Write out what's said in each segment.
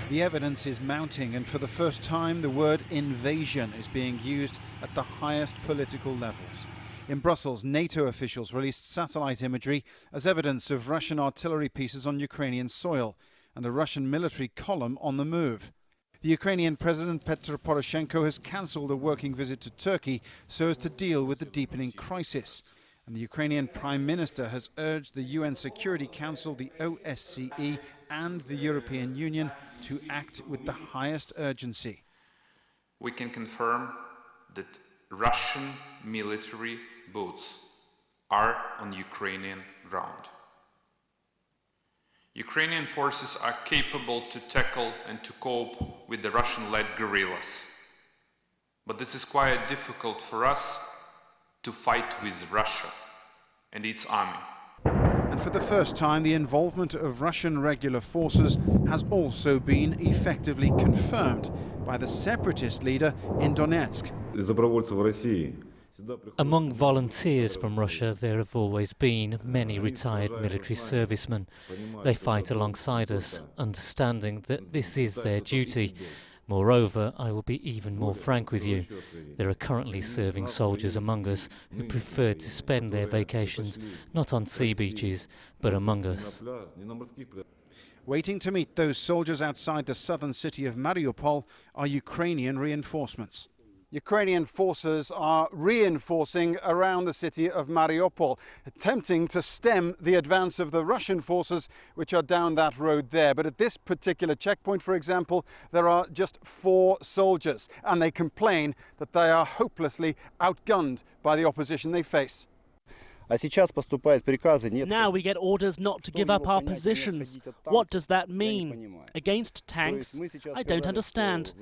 The evidence is mounting, and for the first time the word invasion is being used at the highest political levels. In Brussels, NATO officials released satellite imagery as evidence of Russian artillery pieces on Ukrainian soil and a Russian military column on the move. The Ukrainian President Petro Poroshenko has cancelled a working visit to Turkey so as to deal with the deepening crisis. And the Ukrainian Prime Minister has urged the UN Security Council, the OSCE and the European Union to act with the highest urgency. We can confirm that Russian military boats are on Ukrainian ground. Ukrainian forces are capable to tackle and to cope with the Russian-led guerrillas. But this is quite difficult for us to fight with Russia and its army. And for the first time, the involvement of Russian regular forces has also been effectively confirmed by the separatist leader in Donetsk. Among volunteers from Russia, there have always been many retired military servicemen. They fight alongside us, understanding that this is their duty. Moreover, I will be even more frank with you. There are currently serving soldiers among us who prefer to spend their vacations not on sea beaches, but among us. Waiting to meet those soldiers outside the southern city of Mariupol are Ukrainian reinforcements. Ukrainian forces are reinforcing around the city of Mariupol, attempting to stem the advance of the Russian forces which are down that road there. But at this particular checkpoint, for example, there are just 4 soldiers, and they complain that they are hopelessly outgunned by the opposition they face. Now we get orders not to give up our positions. What does that mean? Against tanks? I don't understand.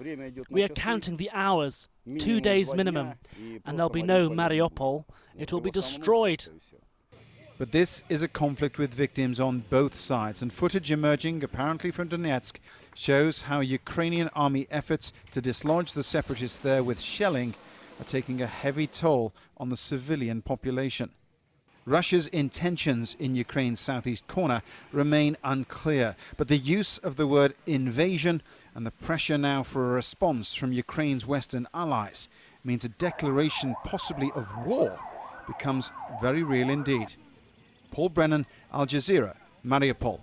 We are counting the hours, 2 days minimum, and there'll be no Mariupol. It will be destroyed. But this is a conflict with victims on both sides, and footage emerging, apparently from Donetsk, shows how Ukrainian army efforts to dislodge the separatists there with shelling are taking a heavy toll on the civilian population. Russia's intentions in Ukraine's southeast corner remain unclear, but the use of the word invasion and the pressure now for a response from Ukraine's Western allies means a declaration possibly of war becomes very real indeed. Paul Brennan, Al Jazeera, Mariupol.